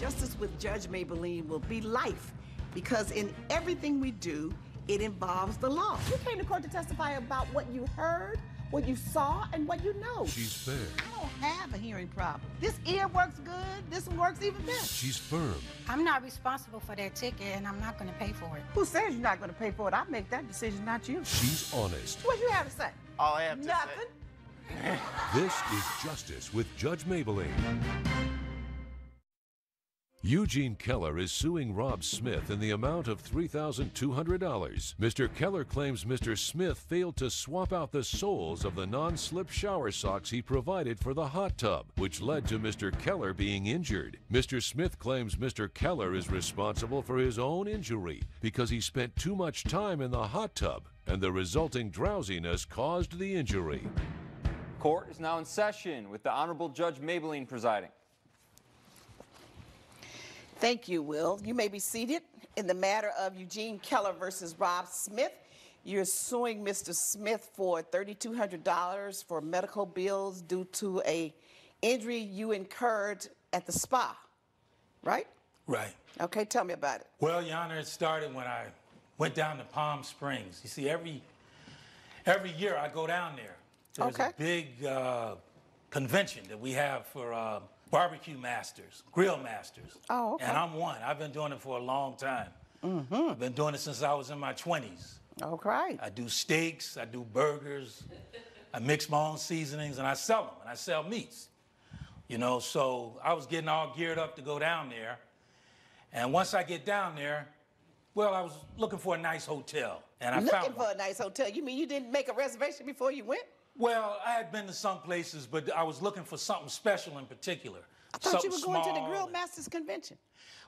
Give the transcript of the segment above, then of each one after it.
Justice with Judge Mablean will be life because in everything we do, it involves the law. You came to court to testify about what you heard, what you saw, and what you know. She's fair. I don't have a hearing problem. This ear works good. This one works even better. She's firm. I'm not responsible for that ticket, and I'm not going to pay for it. Who says you're not going to pay for it? I make that decision, not you. She's honest. What you have to say? All I have to Nothing. say. This is Justice with Judge Mablean. Eugene Keller is suing Rob Smith in the amount of $3,200. Mr. Keller claims Mr. Smith failed to swap out the soles of the non-slip shower socks he provided for the hot tub, which led to Mr. Keller being injured. Mr. Smith claims Mr. Keller is responsible for his own injury because he spent too much time in the hot tub and the resulting drowsiness caused the injury. Court is now in session with the Honorable Judge Mablean presiding. Thank you, Will. You may be seated. In the matter of Eugene Keller versus Rob Smith, you're suing Mr. Smith for $3,200 for medical bills due to an injury you incurred at the spa, right? Right. Okay, tell me about it. Well, Your Honor, it started when I went down to Palm Springs. You see, every year I go down there. There's a big convention that we have for barbecue masters, grill masters. Oh, okay. And I'm one. I've been doing it for a long time. I've been doing it since I was in my 20s. Okay. I do steaks, I do burgers, I mix my own seasonings, and I sell them, and I sell meats. You know, so I was getting all geared up to go down there. And once I get down there, well, I was looking for a nice hotel, and I found one. Looking for a nice hotel? You mean you didn't make a reservation before you went? Well, I had been to some places, but I was looking for something special in particular. I thought you were going to the small Grill and- Masters Convention.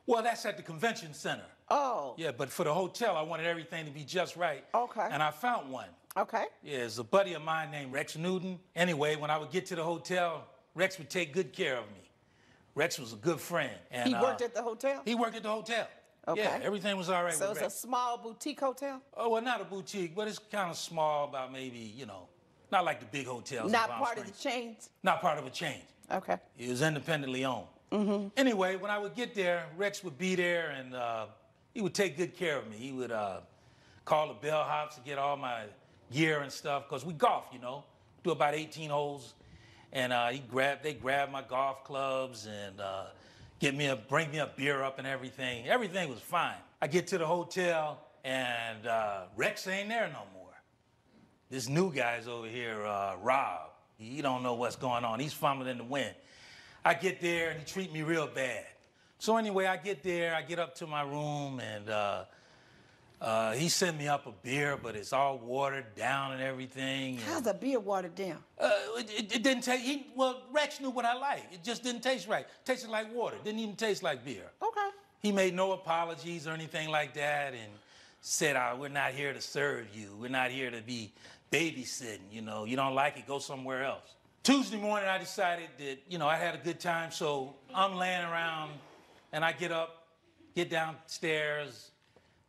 Well, that's at the convention center. Oh. Yeah, but for the hotel, I wanted everything to be just right. Okay. And I found one. Okay. Yeah, it's a buddy of mine named Rex Newton. Anyway, when I would get to the hotel, Rex would take good care of me. Rex was a good friend. And, He worked at the hotel? He worked at the hotel. Okay. Yeah, everything was all right So with it's Rex. a small boutique hotel? Oh, well, not a boutique, but it's kind of small, about maybe, you know, not like the big hotels in Not Palm part of Springs. the chains? Not part of a chain. Okay. It was independently owned. Anyway, when I would get there, Rex would be there, and he would take good care of me. He would call the bellhops to get all my gear and stuff, because we golf, you know, do about 18 holes, and they grab my golf clubs and bring me a beer up and everything. Everything was fine. I get to the hotel, and Rex ain't there no more. This new guy's over here, Rob. He don't know what's going on. He's fumbling in the wind. I get there, and he treat me real bad. So anyway, I get there, I get up to my room, and he sent me up a beer, but it's all watered down and everything. How's a beer watered down? It didn't taste, well, Rex knew what I liked. It just didn't taste right. Tasted like water. Didn't even taste like beer. Okay. He made no apologies or anything like that, and said, we're not here to serve you. We're not here to be babysitting, you know. You don't like it, go somewhere else. Tuesday morning, I decided that, you know, I had a good time, so I'm laying around, and I get up, get downstairs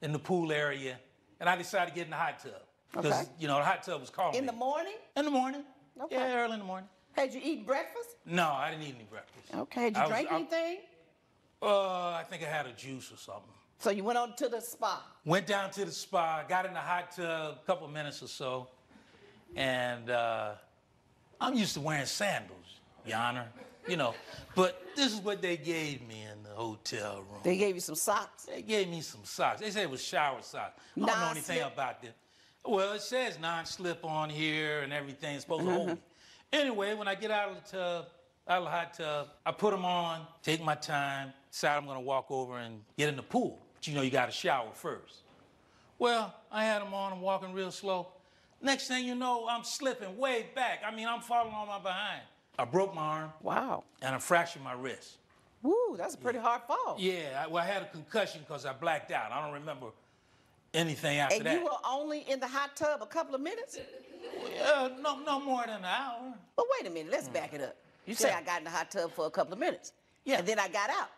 in the pool area, and I decided to get in the hot tub. Because, Okay. you know, the hot tub was calling In me. the morning? In the morning. Okay. Yeah, early in the morning. Had you eaten breakfast? No, I didn't eat any breakfast. Okay. Had you drank anything? I think I had a juice or something. So you went on to the spa? Went down to the spa, got in the hot tub, a couple of minutes or so, and I'm used to wearing sandals, Your Honor, you know, but this is what they gave me in the hotel room. They gave you some socks? They gave me some socks. They said it was shower socks. I don't know anything about them. Well, it says non-slip on here and everything. It's supposed to hold me. Anyway, when I get out of the hot tub, I put them on, take my time, decide I'm gonna walk over and get in the pool. But you know, you gotta shower first. Well, I had them on, I'm walking real slow. Next thing you know, I'm slipping way back. I mean, I'm falling on my behind. I broke my arm. Wow. And I fractured my wrist. Woo, that's a pretty hard fall. Yeah, I had a concussion because I blacked out. I don't remember anything after that. And you were only in the hot tub a couple of minutes? No more than an hour. But wait a minute, let's back it up. You say I got in the hot tub for a couple of minutes. Yeah. And then I got out.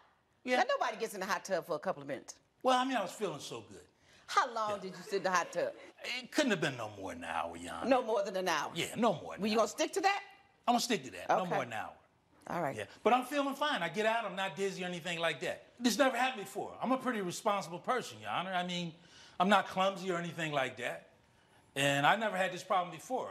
Yeah. Now, nobody gets in the hot tub for a couple of minutes. Well, I mean, I was feeling so good. How long did you sit in the hot tub? It couldn't have been no more than an hour, Your Honor. No more than an hour? Yeah, no more than Were an you hour. going to stick to that? I'm going to stick to that. No Okay. more than an hour. All right. Yeah, but I'm feeling fine. I get out, I'm not dizzy or anything like that. This never happened before. I'm a pretty responsible person, Your Honor. I mean, I'm not clumsy or anything like that. And I never had this problem before.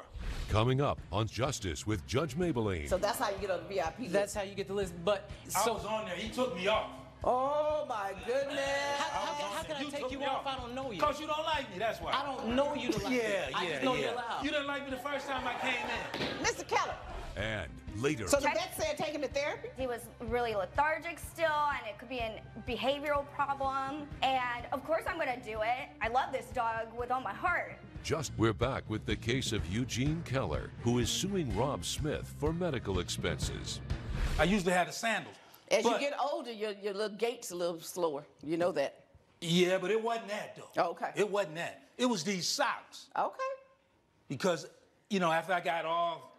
Coming up on Justice with Judge Mablean. So that's how you get on the VIP list. That's how you get the list. But I was on there. He took me off. Oh my goodness. How can I take you off? I don't know you. Because you don't like me, that's why. I don't know you to like me. I just know you're loud. You didn't like me the first time I came in. Mr. Keller. And later. So the vet said take him to therapy? He was really lethargic still, and it could be a behavioral problem. And of course I'm gonna do it. I love this dog with all my heart. We're back with the case of Eugene Keller, who is suing Rob Smith for medical expenses. I usually had the sandals. As you get older, your little gait's a little slower. You know that. Yeah, but it wasn't that, though. Oh, okay. It wasn't that. It was these socks. Okay. Because, you know, after I got all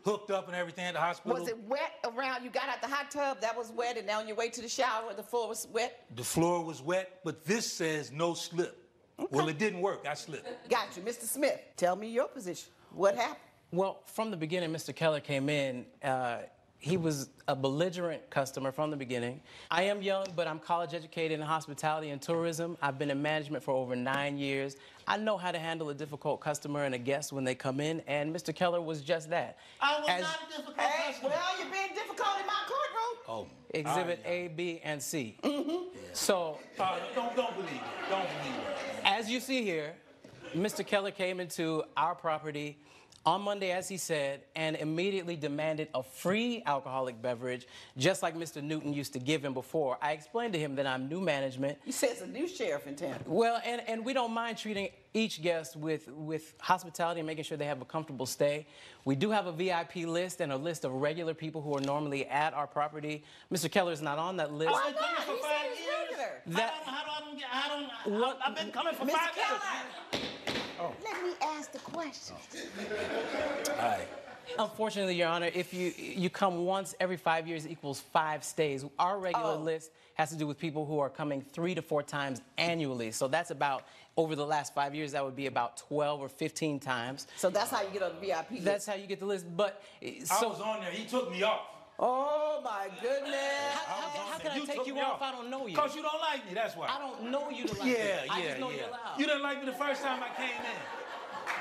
hooked up and everything at the hospital. Was it wet around? You got out the hot tub, that was wet, and now on your way to the shower, the floor was wet? The floor was wet, but this says no slip. Okay. Well, it didn't work. I slipped. Got you. Mr. Smith, tell me your position. What happened? Well, from the beginning, Mr. Keller came in. He was a belligerent customer from the beginning. I am young, but I'm college educated in hospitality and tourism. I've been in management for over 9 years. I know how to handle a difficult customer and a guest when they come in, and Mr. Keller was just that. I was not a difficult customer. Well, you're being difficult in my courtroom. Oh. Exhibit A, B, and C. Mm-hmm. Yeah. So. Don't believe it. Don't believe it. As you see here, Mr. Keller came into our property on Monday, as he said, and immediately demanded a free alcoholic beverage, just like Mr. Newton used to give him before. I explained to him that I'm new management. You said it's a new sheriff in town. Well, and we don't mind treating each guest with hospitality and making sure they have a comfortable stay. We do have a VIP list and a list of regular people who are normally at our property. Mr. Keller is not on that list. I've been coming for 5 years. I've been coming for 5 years. Oh. Let me ask the question. All right. Unfortunately, Your Honor, if you come once every 5 years equals 5 stays. Our regular list has to do with people who are coming 3 to 4 times annually. So that's about, over the last 5 years, that would be about 12 or 15 times. So that's how you get on the VIP list? That's how you get the list. But I was on there. He took me off. Oh, my goodness. How can I take you off? I don't know you. Because you don't like me, that's why. I don't know you to like me. I just know you're loud. You didn't like me the first time I came in.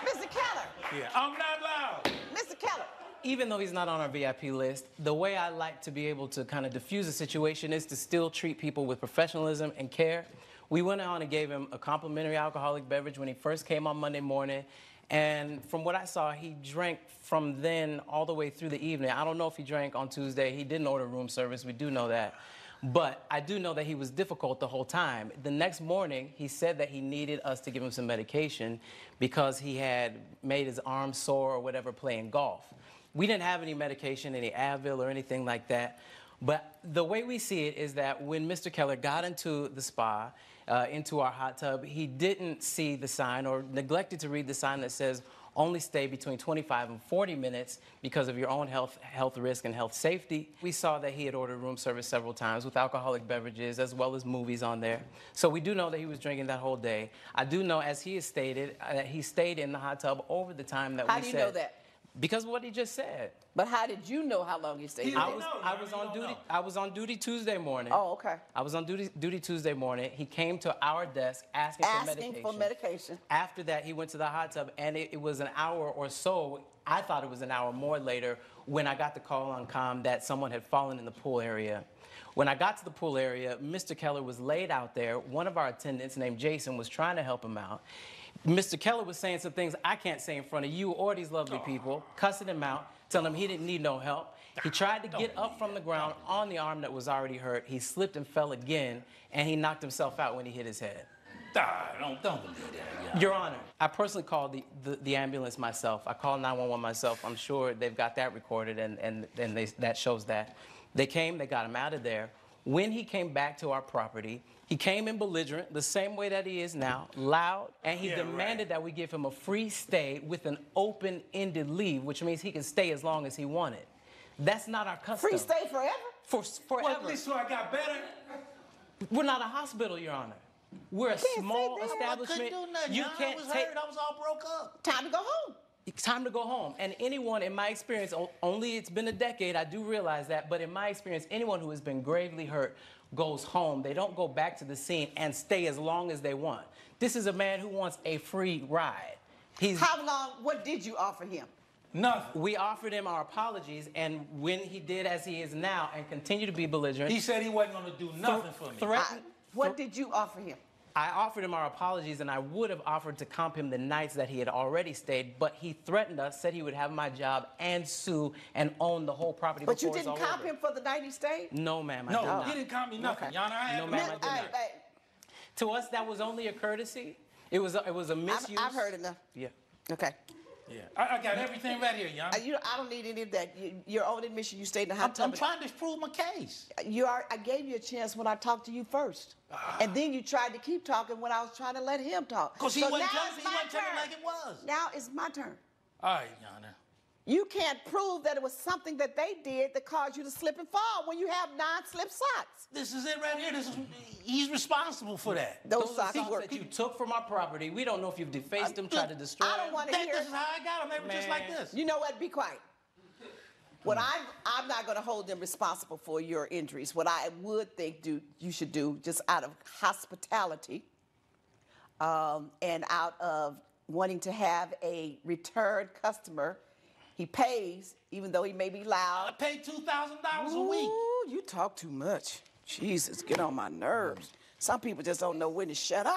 Mr. Keller. Yeah, I'm not loud. Mr. Keller. Even though he's not on our VIP list, the way I like to be able to kind of diffuse a situation is to still treat people with professionalism and care. We went on and gave him a complimentary alcoholic beverage when he first came on Monday morning. And from what I saw, he drank from then all the way through the evening. I don't know if he drank on Tuesday. He didn't order room service. We do know that. But I do know that he was difficult the whole time. The next morning, he said that he needed us to give him some medication because he had made his arm sore or whatever playing golf. We didn't have any medication, any Advil or anything like that. But the way we see it is that when Mr. Keller got into the spa, into our hot tub, he didn't see the sign or neglected to read the sign that says only stay between 25 and 40 minutes because of your own health risk and health safety. We saw that he had ordered room service several times with alcoholic beverages as well as movies on there. So we do know that he was drinking that whole day. I do know, as he has stated, that he stayed in the hot tub over the time that we said. How do you know that? Because of what he just said. But how did you know how long he stayed there? I was on duty Tuesday morning. Oh, okay. I was on duty Tuesday morning. He came to our desk asking for medication. After that, he went to the hot tub, and it was an hour or so. I thought it was an hour more later when I got the call on comm that someone had fallen in the pool area. When I got to the pool area, Mr. Keller was laid out there. One of our attendants named Jason was trying to help him out. Mr. Keller was saying some things I can't say in front of you or these lovely people, cussing him out, telling him he didn't need no help. He tried to get up from the ground on the arm that was already hurt. He slipped and fell again, and he knocked himself out when he hit his head. Don't believe that. Yeah. Your Honor, I personally called the ambulance myself. I called 911 myself. I'm sure they've got that recorded, and that shows that. They came, they got him out of there. When he came back to our property, he came in belligerent, the same way that he is now, loud, and he demanded that we give him a free stay with an open-ended leave, which means he can stay as long as he wanted. That's not our custom. Free stay forever? Forever. Well, at least so I got better. We're not a hospital, Your Honor. We're a small establishment. I couldn't do nothing. You I can't was take. hurt. I was all broke up. Time to go home. It's time to go home. And anyone, in my experience, only it's been a decade, I do realize that, but in my experience, anyone who has been gravely hurt goes home. They don't go back to the scene and stay as long as they want. This is a man who wants a free ride. How long, what did you offer him? Nothing. We offered him our apologies, and when he did as he is now and continued to be belligerent. He said he wasn't going to do nothing for me. What did you offer him? I offered him our apologies, and I would have offered to comp him the nights that he had already stayed, but he threatened us, said he would have my job and sue and own the whole property But before you didn't comp him for the night he stayed? No, ma'am, I No, did not. he didn't comp me nothing, Your Honor. I had No, ma'am, I did not. To us, that was only a courtesy. It was a misuse. I've heard enough. Yeah. Okay. Yeah, I got everything right here, Your Honor. I don't need any of that. Your own admission, you stayed in the hot I'm tub. trying to prove my case. I gave you a chance when I talked to you first. And then you tried to keep talking when I was trying to let him talk. Because he wasn't telling me turn. like it was. Now it's my turn. All right, Your Honor. You can't prove that it was something that they did that caused you to slip and fall when you have non-slip socks. This is it right here. He's responsible for that. Those socks Socks work. that you took from our property, we don't know if you've defaced them, tried to destroy I don't them. want to hear This is how I got him. They were just like this. You know what? Be quiet. What I'm not going to hold them responsible for your injuries. What I would think you should do, just out of hospitality and out of wanting to have a return customer, he pays, even though he may be loud. I paid $2,000 a week. Ooh, you talk too much. Jesus, get on my nerves. Some people just don't know when to shut up.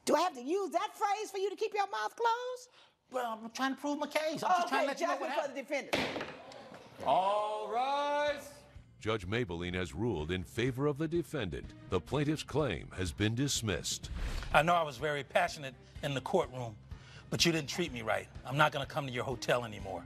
Do I have to use that phrase for you to keep your mouth closed? Well, I'm trying to prove my case. I'm just trying to let you know what for the happened. defendant. All rise. Judge Mablean has ruled in favor of the defendant. The plaintiff's claim has been dismissed. I know I was very passionate in the courtroom, but you didn't treat me right. I'm not going to come to your hotel anymore.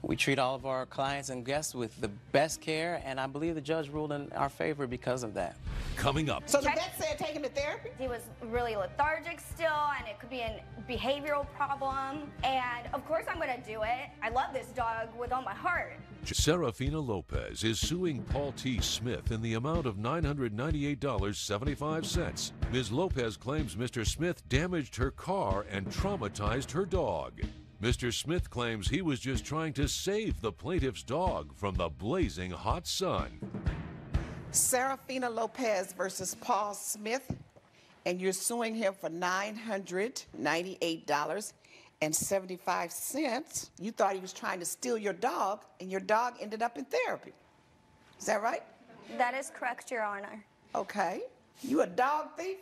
We treat all of our clients and guests with the best care, and I believe the judge ruled in our favor because of that. Coming up. So the vet said take him to therapy? He was really lethargic still, and it could be a behavioral problem. And of course I'm gonna do it. I love this dog with all my heart. Serafina Lopez is suing Paul T. Smith in the amount of $998.75. Ms. Lopez claims Mr. Smith damaged her car and traumatized her dog. Mr. Smith claims he was just trying to save the plaintiff's dog from the blazing hot sun. Serafina Lopez versus Paul Smith, and you're suing him for $998.75. You thought he was trying to steal your dog, and your dog ended up in therapy. Is that right? That is correct, Your Honor. Okay. You a dog thief?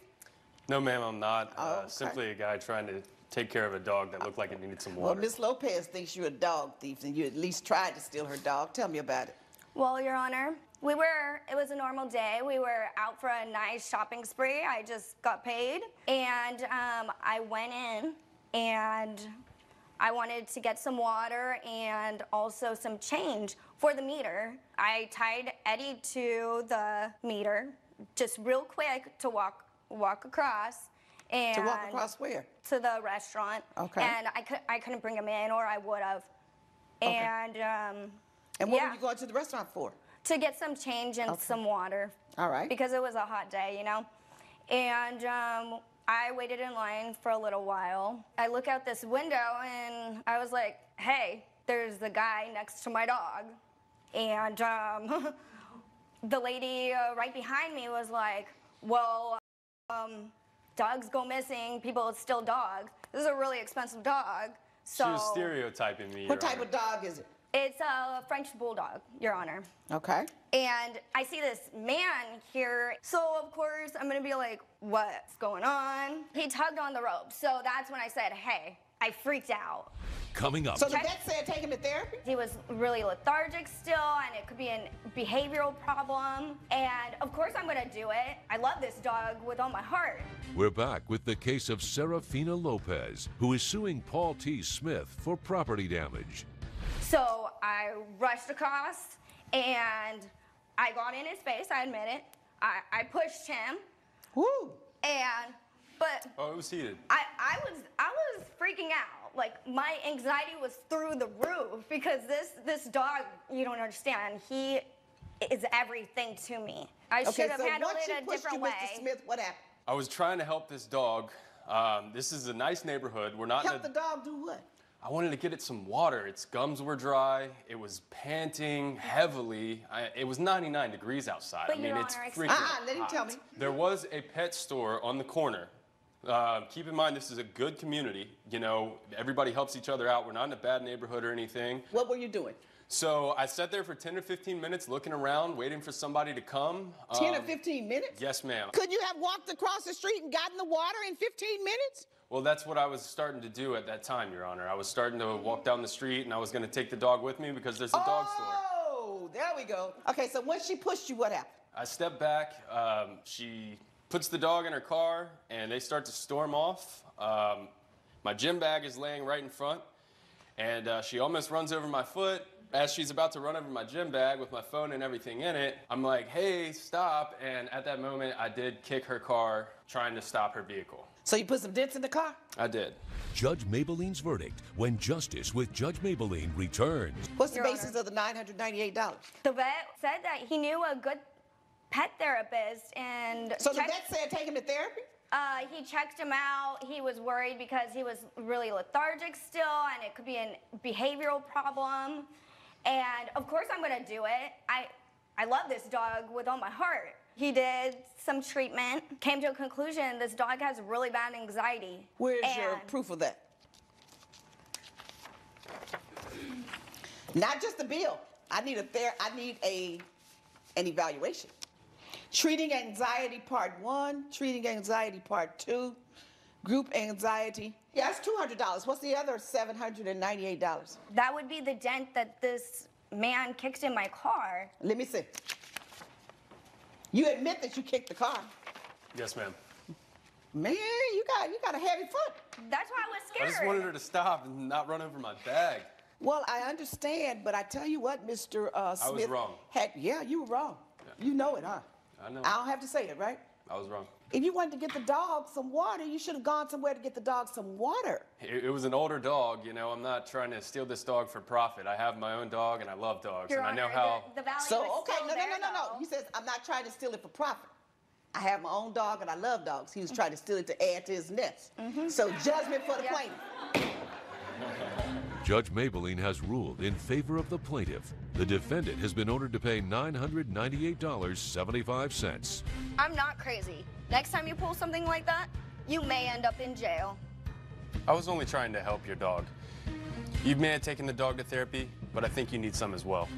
No, ma'am, I'm not. Okay. Simply a guy trying to take care of a dog that looked like it needed some Well, water. Miss Lopez thinks you're a dog thief, and you at least tried to steal her dog. Tell me about it. Well, Your Honor, it was a normal day. We were out for a nice shopping spree. I just got paid. And I went in and I wanted to get some water and also some change for the meter. I tied Eddie to the meter just real quick to walk across. And To walk across where? To the restaurant. Okay. And I couldn't bring him in, or I would have. Okay. And what yeah. were you going to the restaurant for? To get some change and some water. All right. Because it was a hot day, you know. And I waited in line for a little while. I look out this window and I was like, hey, there's the guy next to my dog. And the lady right behind me was like, well, dogs go missing, people steal dogs. This is a really expensive dog. So She was stereotyping me. What Your type Honor. of dog is it? it's a French bulldog, Your Honor. Okay. And I see this man here, so of course I'm gonna be like, what's going on? He tugged on the rope, so that's when I said, hey, I freaked out. Coming up. So the vet said take him to therapy? He was really lethargic still, and it could be a behavioral problem. And of course I'm gonna do it. I love this dog with all my heart. We're back with the case of Serafina Lopez, who is suing Paul T. Smith for property damage. So I rushed across, and I got in his face, I admit it. I pushed him, Woo! but Oh, it was heated. I was freaking out. Like, my anxiety was through the roof because this dog, you don't understand, he is everything to me. I should have handled it a different way. Mr. Smith, what happened? I was trying to help this dog. This is a nice neighborhood. We're not Help in the a, dog do what? I wanted to get it some water. Its gums were dry. It was panting heavily. It was 99 degrees outside. But I mean, Your it's Honor, freaking let him hot. tell me. There was a pet store on the corner. Keep in mind, this is a good community. You know, everybody helps each other out. We're not in a bad neighborhood or anything. What were you doing? So I sat there for 10 or 15 minutes looking around, waiting for somebody to come. 10 or 15 minutes? Yes, ma'am. Couldn't you have walked across the street and gotten the water in 15 minutes? Well, that's what I was starting to do at that time, Your Honor. I was starting to walk down the street, and I was going to take the dog with me because there's a dog store. Oh, there we go. Okay, so once she pushed you, what happened? I stepped back. She puts the dog in her car, and they start to storm off. My gym bag is laying right in front, and she almost runs over my foot. As she's about to run over my gym bag with my phone and everything in it, I'm like, hey, stop. And at that moment, I did kick her car, trying to stop her vehicle. So you put some dents in the car? I did. Judge Mablean's verdict when Justice with Judge Mablean returns. What's the Your basis Honor. of the $998? The vet said that he knew a good pet therapist and So the checked- vet said take him to therapy? He checked him out. He was worried because he was really lethargic still, and it could be a behavioral problem. And of course I'm gonna do it. I love this dog with all my heart. He did some treatment, came to a conclusion this dog has really bad anxiety. Where's your And proof of that? Not just the bill. I need an evaluation. Treating anxiety part 1, treating anxiety part 2, group anxiety. Yeah, that's $200. What's the other $798? That would be the dent that this man kicked in my car. Let me see. You admit that you kicked the car. Yes, ma'am. Man, you got a heavy foot. That's why I was I scared. just wanted her to stop and not run over my bag. Well, I understand, but I tell you what, Mr. Smith. I was wrong. Yeah, you were wrong. Yeah. You know it, huh? I know. I don't have to say it, right? I was wrong. If you wanted to get the dog some water, you should have gone somewhere to get the dog some water. It was an older dog, you know. I'm not trying to steal this dog for profit. I have my own dog, and I love dogs, Your and I know Honor, how. the value So, is okay, still no. there, though. He says, I'm not trying to steal it for profit. I have my own dog and I love dogs. He was trying to steal it to add to his nest. So judgment for the Yep. plaintiff. Judge Mablean has ruled in favor of the plaintiff. The defendant has been ordered to pay $998.75. I'm not crazy. Next time you pull something like that, you may end up in jail. I was only trying to help your dog. You may have taken the dog to therapy, but I think you need some as well.